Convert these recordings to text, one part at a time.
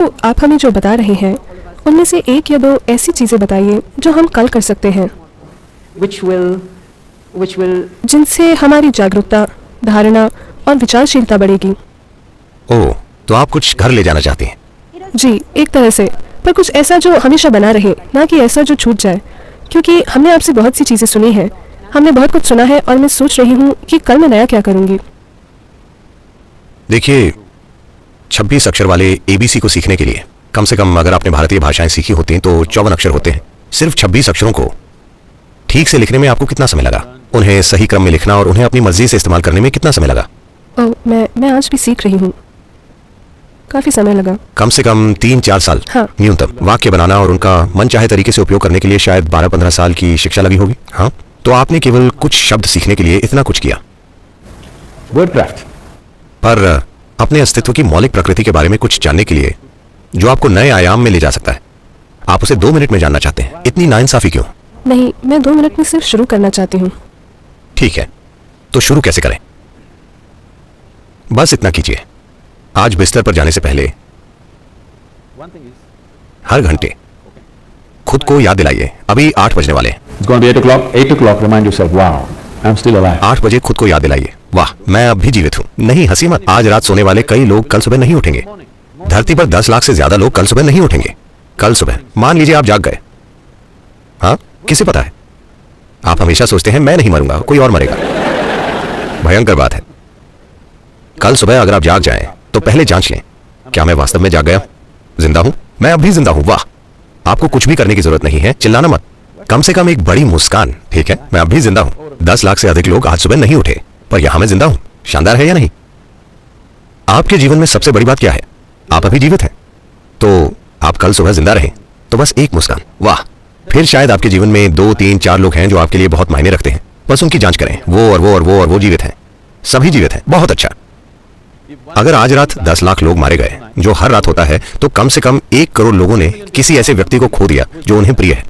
तो आप हमें जो बता रहे हैं उनमें से एक या दो ऐसी चीजें बताइए जो हम कल कर सकते हैं, जिनसे हमारी जागरूकता, धारणा और विचारशीलता बढ़ेगी। ओह, तो आप कुछ घर ले जाना चाहती हैं? जी, एक तरह से, पर कुछ ऐसा जो हमेशा बना रहे, ना कि ऐसा जो छूट जाए। क्योंकि हमने आपसे बहुत सी चीजें सुनी हैं, हमने बहुत कुछ सुना है और मैं सोच रही हूँ कि कल मैं नया क्या करूंगी। देखिए, 26 अक्षर वाले ABC को सीखने के लिए कम से कम अगर आपने भारतीय भाषाएं सीखी होती हैं तो 54 अक्षर होते हैं। सिर्फ 26 अक्षरों को ठीक से लिखने में आपको कितना समय लगा? उन्हें सही क्रम में लिखना और उन्हें अपनी मर्जी से इस्तेमाल करने में कितना समय लगा? ओह, मैं आज भी सीख रही हूँ। काफी समय लगा। कम से कम 3-4 साल। हाँ। न्यूनतम। वाक्य बनाना और उनका मनचाहे तरीके से उपयोग करने के लिए शायद 12-15 साल की शिक्षा लगी होगी। हाँ, तो आपने केवल कुछ शब्द सीखने के लिए इतना कुछ किया। वर्डक्राफ्ट। पर अपने अस्तित्व की मौलिक प्रकृति के बारे में कुछ जानने के लिए जो आपको नए आयाम में ले जा सकता है, आप उसे 2 मिनट में जानना चाहते हैं। इतनी नाइंसाफी क्यों? नहीं, मैं 2 मिनट में सिर्फ शुरू करना चाहती हूँ। ठीक है, तो शुरू कैसे करें? बस इतना कीजिए, आज बिस्तर पर जाने से पहले हर घंटे खुद को याद दिलाइए, अभी 8 बजने वाले हैं। 8 o'clock, remind yourself, wow, I'm still alive. 8 बजे खुद को याद दिलाइए, वाह, मैं अब भी जीवित हूं। नहीं, हंसी मत। आज रात सोने वाले कई लोग कल सुबह नहीं उठेंगे। धरती पर 10 लाख से ज्यादा लोग कल सुबह नहीं उठेंगे। कल सुबह मान लीजिए आप जाग गए। हाँ, किसे पता है? आप हमेशा सोचते हैं मैं नहीं मरूंगा, कोई और मरेगा। भयंकर बात है। कल सुबह अगर आप जाग जाएं तो पहले जांच लें, क्या मैं वास्तव में जाग गया? जिंदा हूं? मैं अब भी जिंदा हूं। वाह, आपको कुछ भी करने की जरूरत नहीं है, चिल्लाना मत। कम से कम एक बड़ी मुस्कान, ठीक है, मैं अब भी जिंदा हूं। 10 लाख से अधिक लोग आज सुबह नहीं उठे, पर यहां मैं जिंदा हूं। शानदार है या नहीं? आपके जीवन में सबसे बड़ी बात क्या है? आप अभी जीवित हैं। तो आप कल सुबह जिंदा रहे तो बस एक मुस्कान, वाह। फिर शायद आपके जीवन में 2, 3, 4 लोग हैं जो आपके लिए बहुत मायने रखते हैं, बस उनकी जांच करें। वो और वो और वो और वो जीवित हैं, सभी जीवित हैं। बहुत अच्छा। अगर आज रात 10 लाख लोग मारे गए, जो हर रात होता है, तो कम से कम 1 करोड़ लोगों ने किसी ऐसे व्यक्ति को खो दिया जो उन्हें प्रिय है,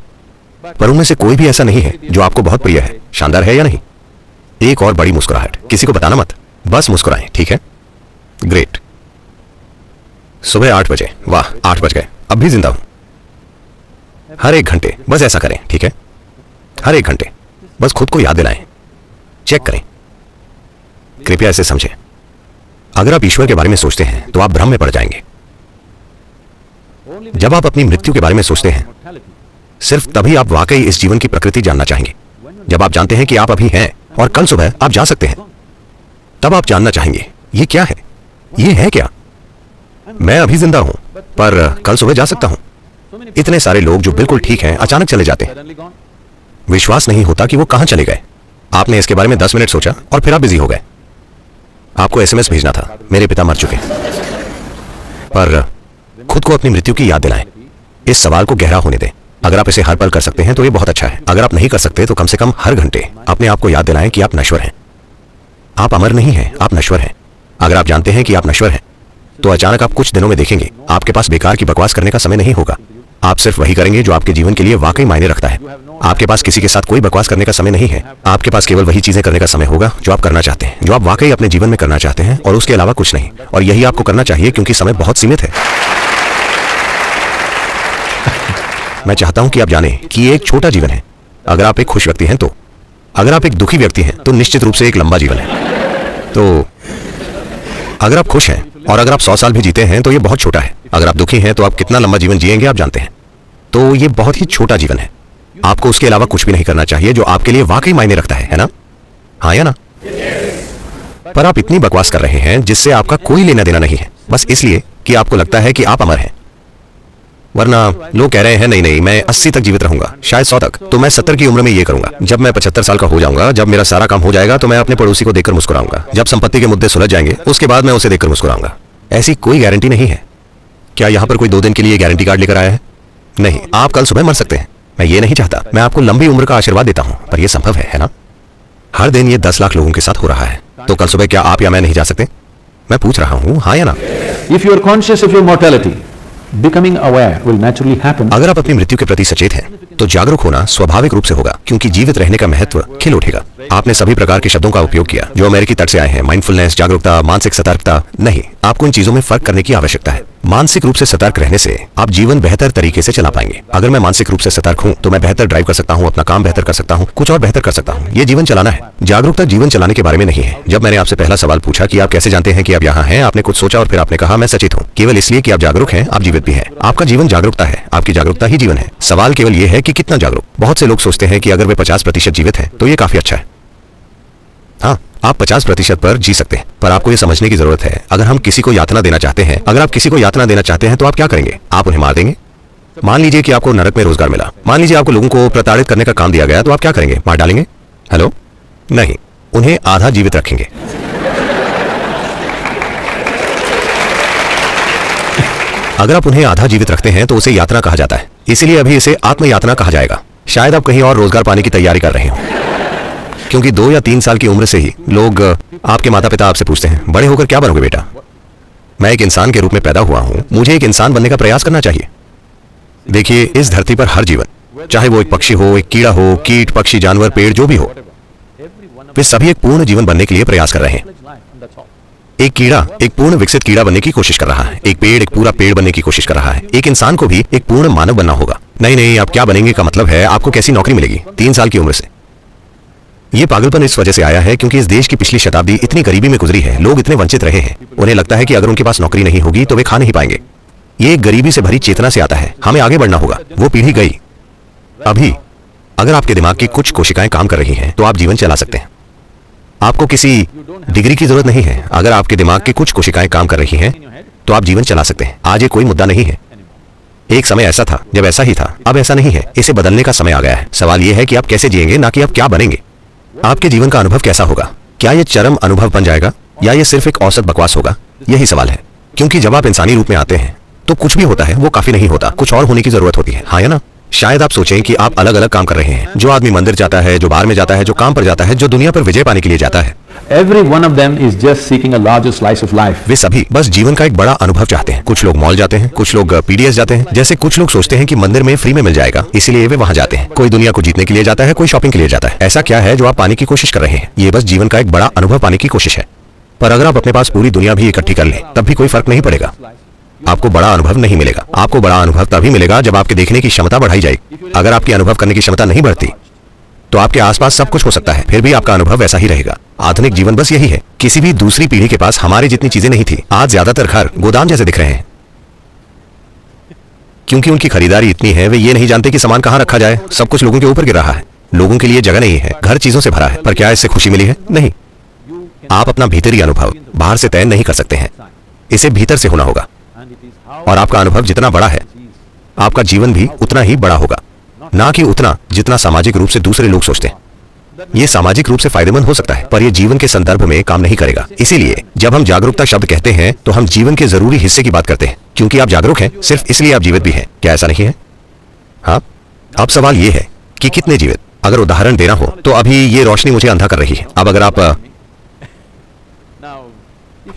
पर उनमें से कोई भी ऐसा नहीं है जो आपको बहुत प्रिय है। शानदार है या नहीं? एक और बड़ी मुस्कुराहट, किसी को बताना मत, बस मुस्कुराएं, ठीक है? ग्रेट। सुबह 8 बजे, वाह, 8 बज गए, अब भी जिंदा हूं। हर 1 घंटे बस ऐसा करें, ठीक है? हर 1 घंटे बस खुद को याद दिलाएं, चेक करें। कृपया इसे समझें। अगर आप ईश्वर के बारे में सोचते हैं तो आप भ्रम में पड़ जाएंगे। जब आप अपनी मृत्यु के बारे में सोचते हैं, सिर्फ तभी आप वाकई इस जीवन की प्रकृति जानना चाहेंगे। जब आप जानते हैं कि आप अभी हैं और कल सुबह आप जा सकते हैं, तब आप जानना चाहेंगे ये क्या है, ये है क्या? मैं अभी जिंदा हूं पर कल सुबह जा सकता हूं। इतने सारे लोग जो बिल्कुल ठीक हैं अचानक चले जाते हैं। विश्वास नहीं होता कि वो कहां चले गए। आपने इसके बारे में 10 मिनट सोचा और फिर आप बिजी हो गए। आपको SMS भेजना था, मेरे पिता मर चुके। पर खुद को अपनी मृत्यु की याद दिलाएं। इस सवाल को गहरा होने दें। अगर आप इसे हर पल कर सकते हैं तो ये बहुत अच्छा है। अगर आप नहीं कर सकते तो कम से कम हर घंटे अपने आप को याद दिलाएं कि आप नश्वर हैं। आप अमर नहीं हैं, आप नश्वर हैं। अगर आप जानते हैं कि आप नश्वर हैं तो अचानक आप कुछ दिनों में देखेंगे आपके पास बेकार की बकवास करने का समय नहीं होगा। आप सिर्फ वही करेंगे जो आपके जीवन के लिए वाकई मायने रखता है। आपके पास किसी के साथ कोई बकवास करने का समय नहीं है। आपके पास केवल वही चीजें करने का समय होगा जो आप करना चाहते हैं, जो आप वाकई अपने जीवन में करना चाहते हैं, और उसके अलावा कुछ नहीं। और यही आपको करना चाहिए क्योंकि समय बहुत सीमित है। मैं चाहता हूं कि आप जानें कि ये एक छोटा जीवन है। अगर आप एक खुश व्यक्ति हैं तो, अगर आप एक दुखी व्यक्ति हैं तो निश्चित रूप से एक लंबा जीवन है। तो अगर आप खुश हैं और अगर आप 100 साल भी जीते हैं तो ये बहुत छोटा है। अगर आप दुखी हैं तो आप कितना लंबा जीवन जिएंगे आप जानते हैं। तो ये बहुत ही छोटा जीवन है। आपको उसके अलावा कुछ भी नहीं करना चाहिए जो आपके लिए वाकई मायने रखता है ना? हाँ या ना? पर आप इतनी बकवास कर रहे हैं जिससे आपका कोई लेना देना नहीं है, बस इसलिए कि आपको लगता है कि आप अमर हैं। वरना लोग कह रहे हैं नहीं नहीं, मैं 80 तक जीवित रहूंगा, शायद 100 तक, तो मैं 70 की उम्र में ये करूंगा। जब मैं 75 साल का हो जाऊंगा, जब मेरा सारा काम हो जाएगा, तो मैं अपने पड़ोसी को देखकर मुस्कुराऊंगा। जब संपत्ति के मुद्दे सुलझ जाएंगे, उसके बाद मैं उसे देखकर मुस्कुराऊंगा। ऐसी कोई गारंटी नहीं है। क्या यहां पर कोई 2 दिन के लिए गारंटी कार्ड लेकर आया है? नहीं। आप कल सुबह मर सकते हैं। मैं ये नहीं चाहता। मैं आपको लंबी उम्र का आशीर्वाद देता हूं, पर यह संभव है ना? हर दिन ये 10 लाख लोगों के साथ हो रहा है। तो कल सुबह क्या आप या मैं नहीं जा सकते? मैं पूछ रहा हूं, हाँ या ना? If you are conscious of your mortality, becoming aware will naturally happen. अगर आप अपनी मृत्यु के प्रति सचेत हैं तो जागरूक होना स्वाभाविक रूप से होगा, क्योंकि जीवित रहने का महत्व खिल उठेगा। आपने सभी प्रकार के शब्दों का उपयोग किया जो अमेरिकी तट से आए हैं। माइंडफुलनेस, जागरूकता, मानसिक सतर्कता। नहीं, आपको इन चीजों में फर्क करने की आवश्यकता है। मानसिक रूप से सतर्क रहने से आप जीवन बेहतर तरीके से चला पाएंगे। अगर मैं मानसिक रूप से सतर्क हूं तो मैं बेहतर ड्राइव कर सकता हूं, अपना काम बेहतर कर सकता हूं, कुछ और बेहतर कर सकता हूं। ये जीवन चलाना है। जागरूकता जीवन चलाने के बारे में नहीं है। जब मैंने आपसे पहला सवाल पूछा कि आप कैसे जानते हैं कि आप यहाँ हैं, आपने कुछ सोचा और फिर आपने कहा मैं सचेत हूँ। केवल इसलिए कि आप जागरूक हैं, आप जीवित भी हैं। आपका जीवन जागरूकता है, आपकी जागरूकता ही जीवन है। सवाल केवल ये है कि कितना जागरूक। बहुत से लोग सोचते हैं कि अगर वे 50% जीवित हैं तो ये काफी अच्छा है। हाँ, आप 50% पर जी सकते हैं, पर आपको यह समझने की जरूरत है, अगर हम किसी को यातना देना चाहते हैं, अगर आप किसी को यातना देना चाहते हैं तो आप क्या करेंगे? आप उन्हें मार देंगे। मान लीजिए कि आपको नरक में रोजगार मिला, मान लीजिए आपको लोगों को प्रताड़ित करने का काम दिया गया, तो आप क्या करेंगे? मार डालेंगे? हेलो, नहीं, उन्हें आधा जीवित रखेंगे। अगर आप उन्हें आधा जीवित रखते हैं तो उसे यातना कहा जाता है, इसीलिए अभी इसे आत्मयातना कहा जाएगा। शायद आप कहीं और रोजगार पाने की तैयारी कर रहे हो, क्योंकि 2 या 3 साल की उम्र से ही लोग, आपके माता पिता आपसे पूछते हैं, बड़े होकर क्या बनोगे बेटा? मैं एक इंसान के रूप में पैदा हुआ हूं, मुझे एक इंसान बनने का प्रयास करना चाहिए। देखिए, इस धरती पर हर जीवन, चाहे वो एक पक्षी हो, एक कीड़ा हो, कीट, पक्षी, जानवर, पेड़, जो भी हो, वे सभी एक पूर्ण जीवन बनने के लिए प्रयास कर रहे हैं। एक कीड़ा एक पूर्ण विकसित कीड़ा बनने की कोशिश कर रहा है, एक पेड़ एक पूरा पेड़ बनने की कोशिश कर रहा है। एक इंसान को भी एक पूर्ण मानव बनना होगा। नहीं, आप क्या बनेंगे का मतलब है आपको कैसी नौकरी मिलेगी 3 साल की उम्र से। ये पागलपन इस वजह से आया है क्योंकि इस देश की पिछली शताब्दी इतनी गरीबी में गुजरी है, लोग इतने वंचित रहे हैं, उन्हें लगता है कि अगर उनके पास नौकरी नहीं होगी तो वे खा नहीं पाएंगे। ये एक गरीबी से भरी चेतना से आता है। हमें आगे बढ़ना होगा। वो पीढ़ी गई। अभी अगर आपके दिमाग की कुछ कोशिकाएं काम कर रही हैं तो आप जीवन चला सकते हैं। आपको किसी डिग्री की जरूरत नहीं है। अगर आपके दिमाग की कुछ कोशिकाएं काम कर रही हैं तो आप जीवन चला सकते हैं। आज ये कोई मुद्दा नहीं है। एक समय ऐसा था जब ऐसा ही था, अब ऐसा नहीं है। इसे बदलने का समय आ गया है। सवाल यह है कि आप कैसे जिएंगे, ना कि आप क्या बनेंगे। आपके जीवन का अनुभव कैसा होगा? क्या यह चरम अनुभव बन जाएगा या यह सिर्फ एक औसत बकवास होगा? यही सवाल है। क्योंकि जब आप इंसानी रूप में आते हैं तो कुछ भी होता है वो काफी नहीं होता, कुछ और होने की जरूरत होती है। हाँ या ना? शायद आप सोचें कि आप अलग अलग काम कर रहे हैं। जो आदमी मंदिर जाता है, जो बार में जाता है, जो काम पर जाता है, जो दुनिया पर विजय पाने के लिए जाता है, Every one of them is just seeking a larger slice of life. वे सभी बस जीवन का एक बड़ा अनुभव चाहते हैं। कुछ लोग मॉल जाते हैं, कुछ लोग पीडीएस जाते हैं। जैसे कुछ लोग सोचते हैं कि मंदिर में फ्री में मिल जाएगा, इसीलिए वे वहां जाते हैं। कोई दुनिया को जीतने के लिए जाता है, कोई शॉपिंग के लिए जाता है। ऐसा क्या है जो आप पाने की कोशिश कर रहे हैं? ये बस जीवन का एक बड़ा अनुभव पाने की कोशिश है। पर अगर आप अपने पास पूरी दुनिया भी इकट्ठी कर लें तब भी कोई फर्क नहीं पड़ेगा। आपको बड़ा अनुभव नहीं मिलेगा। आपको बड़ा अनुभव तभी मिलेगा जब आपके देखने की क्षमता बढ़ाई जाएगी। अगर आपकी अनुभव करने की क्षमता नहीं बढ़ती तो आपके आसपास सब कुछ हो सकता है, फिर भी आपका अनुभव वैसा ही रहेगा। आधुनिक जीवन बस यही है। किसी भी दूसरी पीढ़ी के पास हमारे जितनी चीजें नहीं थी। आज ज्यादातर घर गोदाम जैसे दिख रहे हैं क्योंकि उनकी खरीदारी इतनी है, वे ये नहीं जानते कि सामान कहां रखा जाए। सब कुछ लोगों के ऊपर गिर रहा है। लोगों के लिए जगह नहीं है, घर चीजों से भरा है। पर क्या इससे खुशी मिली है? नहीं। आप अपना भीतरी अनुभव बाहर से तय नहीं कर सकते हैं, इसे भीतर से होना होगा। और आपका अनुभव जितना बड़ा है, आपका जीवन भी उतना ही बड़ा होगा, ना कि उतना जितना सामाजिक रूप से दूसरे लोग सोचते हैं। यह सामाजिक रूप से फायदेमंद हो सकता है, पर यह जीवन के संदर्भ में काम नहीं करेगा। इसीलिए जब हम जागरूकता शब्द कहते हैं तो हम जीवन के जरूरी हिस्से की बात करते हैं। क्योंकि आप जागरूक हैं सिर्फ इसलिए आप जीवित भी हैं। क्या ऐसा नहीं है? हाँ। अब सवाल यह है कि कितने जीवित। अगर उदाहरण देना हो तो अभी ये रोशनी मुझे अंधा कर रही है। अब अगर आप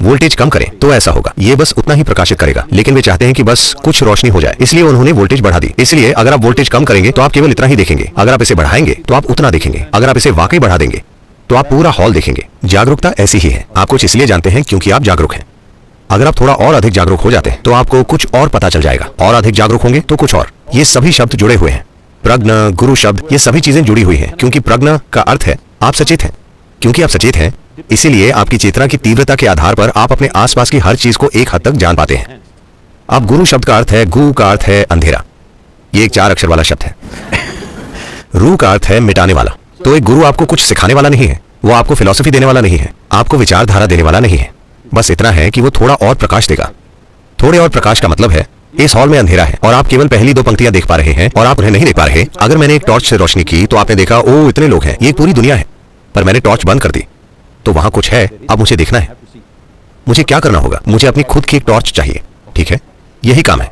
वोल्टेज कम करें तो ऐसा होगा, ये बस उतना ही प्रकाशित करेगा। लेकिन वे चाहते हैं कि बस कुछ रोशनी हो जाए, इसलिए उन्होंने वोल्टेज बढ़ा दी। इसलिए अगर आप वोल्टेज कम करेंगे तो आप केवल इतना ही देखेंगे। अगर आप इसे बढ़ाएंगे तो आप उतना देखेंगे। अगर आप इसे वाकई बढ़ा देंगे तो आप पूरा हॉल देखेंगे। जागरूकता ऐसी ही है। आप कुछ इसलिए जानते हैं क्योंकि आप जागरूक हैं। अगर आप थोड़ा और अधिक जागरूक हो जाते हैं तो आपको कुछ और पता चल जाएगा। और अधिक जागरूक होंगे तो कुछ और। ये सभी शब्द जुड़े हुए हैं। प्रज्ञ, गुरु शब्द, ये सभी चीजें जुड़ी हुई हैं। क्योंकि प्रज्ञ का अर्थ है आप सचेत हैं। क्योंकि आप सचेत हैं, इसीलिए आपकी चेतना की तीव्रता के आधार पर आप अपने आसपास की हर चीज को एक हद तक जान पाते हैं। अब गुरु शब्द का अर्थ है, गु का अर्थ है अंधेरा। ये एक 4 अक्षर वाला शब्द है। रू का अर्थ है मिटाने वाला। तो एक गुरु आपको कुछ सिखाने वाला नहीं है, वो आपको फिलॉसफी देने वाला नहीं है, आपको विचारधारा देने वाला नहीं है। बस इतना है कि वो थोड़ा और प्रकाश देगा। थोड़े और प्रकाश का मतलब है इस हॉल में अंधेरा है और आप केवल पहली 2 पंक्तियां देख पा रहे हैं और आप उन्हें नहीं देख पा रहे। अगर मैंने एक टॉर्च से रोशनी की तो आपने देखा ओ इतने लोग हैं, ये एक पूरी दुनिया है। पर मैंने टॉर्च बंद कर दी तो वहां कुछ है। अब मुझे देखना है। मुझे क्या करना होगा? मुझे अपनी खुद की एक टॉर्च चाहिए। ठीक है, यही काम है।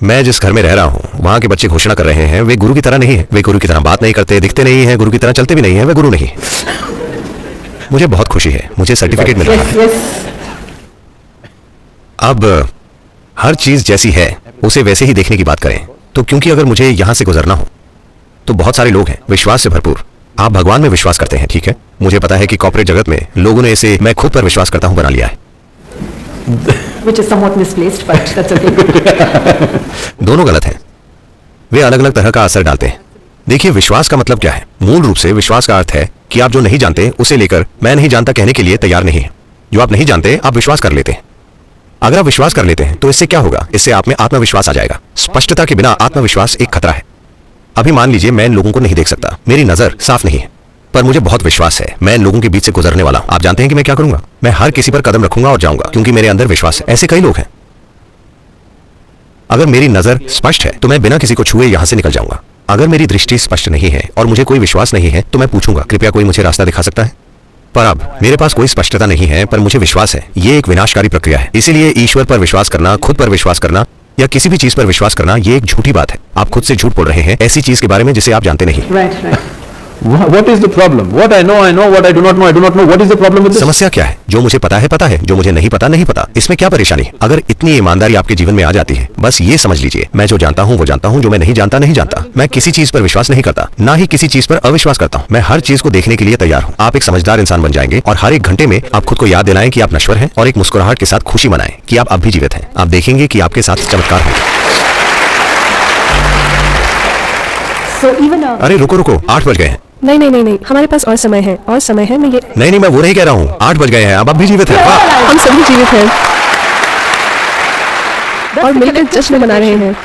मैं जिस घर में रह रहा हूं वहां के बच्चे घोषणा कर रहे हैं वे गुरु की तरह नहीं है। वे गुरु की तरह बात नहीं करते, दिखते नहीं है, गुरु की तरह चलते भी नहीं है, वे गुरु नहीं। मुझे बहुत खुशी है, मुझे सर्टिफिकेट मिल रहा है। अब हर चीज जैसी है उसे वैसे ही देखने की बात करें तो क्योंकि अगर मुझे यहां से गुजरना हो तो बहुत सारे लोग हैं विश्वास से भरपूर। आप भगवान में विश्वास करते हैं, ठीक है। मुझे पता है कि कॉर्पोरेट जगत में लोगों ने इसे मैं खुद पर विश्वास करता हूं बना लिया है। which is somewhat misplaced, but that's okay. दोनों गलत हैं। वे अलग अलग तरह का असर डालते हैं। देखिए, विश्वास का मतलब क्या है? मूल रूप से विश्वास का अर्थ है कि आप जो नहीं जानते उसे लेकर मैं नहीं जानता कहने के लिए तैयार नहीं है। जो आप नहीं जानते आप विश्वास कर लेते हैं। अगर आप विश्वास कर लेते हैं तो इससे क्या होगा? इससे आप में आत्मविश्वास आ जाएगा। स्पष्टता के बिना आत्मविश्वास एक खतरा है। अभी मान लीजिए मैं इन लोगों को नहीं देख सकता, मेरी नजर साफ नहीं है, पर मुझे बहुत विश्वास है मैं इन लोगों के बीच से गुजरने वाला हूं। आप जानते हैं कि मैं क्या करूंगा? मैं हर किसी पर कदम रखूंगा और जाऊंगा, क्योंकि मेरे अंदर विश्वास है। ऐसे कई लोग हैं। अगर मेरी नजर स्पष्ट है तो मैं बिना किसी को छुए यहां से निकल जाऊंगा। अगर मेरी दृष्टि स्पष्ट नहीं है और मुझे कोई विश्वास नहीं है तो मैं पूछूंगा, कृपया कोई मुझे रास्ता दिखा सकता है? पर अब मेरे पास कोई स्पष्टता नहीं है, पर मुझे विश्वास है। ये एक विनाशकारी प्रक्रिया है। इसीलिए ईश्वर पर विश्वास करना, खुद पर विश्वास करना या किसी भी चीज पर विश्वास करना, ये एक झूठी बात है। आप खुद से झूठ बोल रहे हैं ऐसी चीज के बारे में जिसे आप जानते नहीं। Right, right. What is the problem? What I know, what I do not know, I do not know. What is the problem with this? समस्या क्या है? जो मुझे पता है, जो मुझे नहीं पता। इसमें क्या परेशानी है? अगर इतनी ईमानदारी आपके जीवन में आ जाती है, बस ये समझ लीजिए, मैं जो जानता हूँ वो जानता हूँ, जो मैं नहीं जानता। मैं किसी चीज पर विश्वास नहीं करता, ना ही किसी चीज पर अविश्वास करता हूँ। मैं हर चीज को देखने के लिए तैयार हूँ। आप एक समझदार इंसान बन जाएंगे और हर एक घंटे में आप खुद को याद दिलाएं कि आप नश्वर हैं और एक मुस्कुराहट के साथ खुशी मनाएं कि आप अब भी जीवित हैं। आप देखेंगे कि आपके साथ चमत्कार होगा। So even अरे रुको, 8 बज गए हैं। नहीं, हमारे पास और समय है, मैं ये नहीं, मैं वो नहीं कह रहा हूँ। 8 बज गए हैं, आप अब भी जीवित हैं। वाह! हम सभी जीवित हैं और मिलकर जश्न मना रहे हैं।